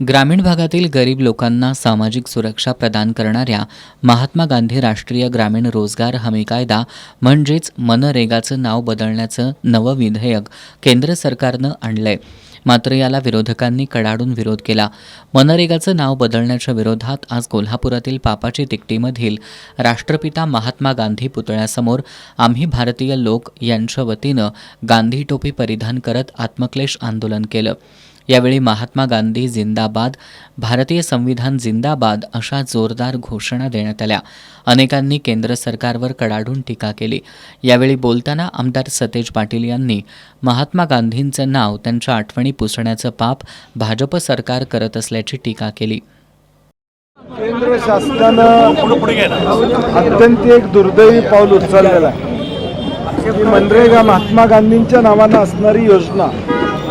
ग्रामीण भागातील गरीब लोकांना सामाजिक सुरक्षा प्रदान करणाऱ्या महात्मा गांधी राष्ट्रीय ग्रामीण रोजगार हमी कायदा म्हणजेच मनरेगाचं नाव बदलण्याचं नवं विधेयक केंद्र सरकारनं आणलंय. मात्र याला विरोधकांनी कडाडून विरोध केला. मनरेगाचं नाव बदलण्याच्या विरोधात आज कोल्हापुरातील पापाची तिकटीमधील राष्ट्रपिता महात्मा गांधी पुतळ्यासमोर आम्ही भारतीय लोक यांच्या वतीनं गांधी टोपी परिधान करत आत्मक्लेश आंदोलन केलं. यावेळी महात्मा गांधी जिंदाबाद, भारतीय संविधान जिंदाबाद अशा जोरदार घोषणा देण्यात आल्या. अनेकांनी केंद्र सरकारवर कडाडून टीका केली. यावेळी बोलताना आमदार सतेज पाटील यांनी महात्मा गांधींचं नाव त्यांच्या आठवणी पुसण्याचं पाप भाजप सरकार करत असल्याची टीका केली. केंद्र शासनानं अत्यंत एक दुर्दैवी पाऊल उचललेलं आहे की मनरेगा महात्मा गांधींच्या नावानं असणारी योजना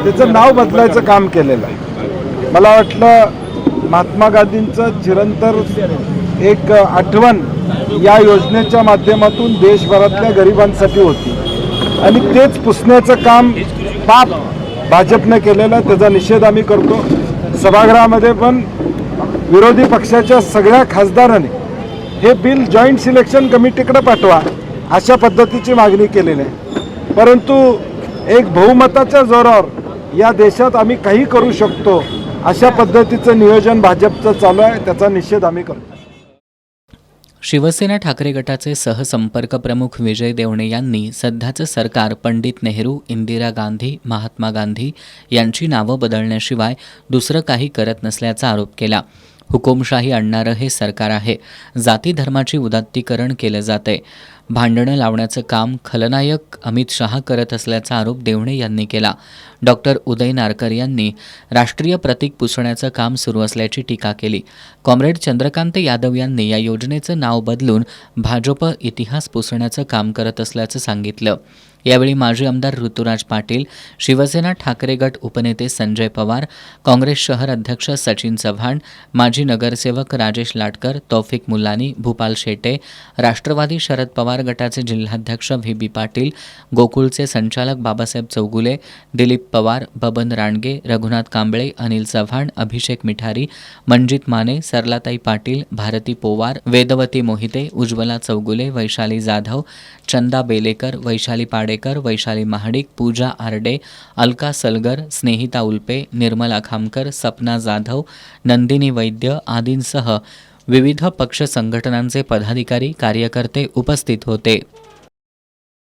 त्याचं नाव बदलायचं काम केलेलं आहे. मला वाटलं महात्मा गांधींचं चिरंतर एक आठवण या योजनेच्या माध्यमातून देशभरातल्या गरिबांसाठी होती आणि तेच पुसण्याचं काम पाप भाजपनं केलेलं आहे. त्याचा निषेध आम्ही करतो. सभागृहामध्ये पण विरोधी पक्षाच्या सगळ्या खासदारांनी हे बिल जॉईंट सिलेक्शन कमिटीकडे पाठवा अशा पद्धतीची मागणी केलेली आहे. परंतु एक बहुमताच्या जोरावर या देशात आम्ही काही करू शकतो अशा पद्धतीचं नियोजन भाजपचं चालू आहे. त्याचा निषेध आम्ही करतो. शिवसेना ठाकरे गटाचे सहसंपर्क प्रमुख विजय देवणे यांनी सध्याचं सरकार पंडित नेहरू, इंदिरा गांधी, महात्मा गांधी यांची नावं बदलण्याशिवाय दुसरं काही करत नसल्याचा आरोप केला. हुकुमशाही आणणारं हे सरकार आहे. जाती धर्माची उदात्तीकरण केलं जातंय. भांडणं लावण्याचं काम खलनायक अमित शहा करत असल्याचा आरोप देवणे यांनी केला. डॉक्टर उदय नारकर यांनी राष्ट्रीय प्रतीक पुसण्याचं काम सुरू असल्याची टीका केली. कॉम्रेड चंद्रकांत यादव यांनी या योजनेचं नाव बदलून भाजप इतिहास पुसण्याचं काम करत असल्याचं सांगितलं. यावेळी माजी आमदार ऋतुराज पाटील, शिवसेना ठाकरे गट उपनेते संजय पवार, काँग्रेस शहर अध्यक्ष सचिन चव्हाण, माजी नगरसेवक राजेश लाटकर, तौफिक मुलानी, भूपाल शेटे, राष्ट्रवादी शरद पवार गटाचे जिल्हाध्यक्ष व्ही बी पाटील, गोकुळचे संचालक बाबासाहेब चौगुले, दिलीप पवार, बबन राणगे, रघुनाथ कांबळे, अनिल चव्हाण, अभिषेक मिठारी, मंजित माने, सरलाताई पाटील, भारती पोवार, वेदवती मोहिते, उज्ज्वला चौगुले, वैशाली जाधव, चंदा बेलेकर, वैशाली पाडेकर, वैशाली महाडिक, पूजा आरडे, अलका सलगर, स्नेहिता उल्पे, निर्मला खामकर, सपना जाधव, नंदिनी वैद्य आदींसह विविध पक्ष संघटनांचे पदाधिकारी कार्यकर्ते उपस्थित होते.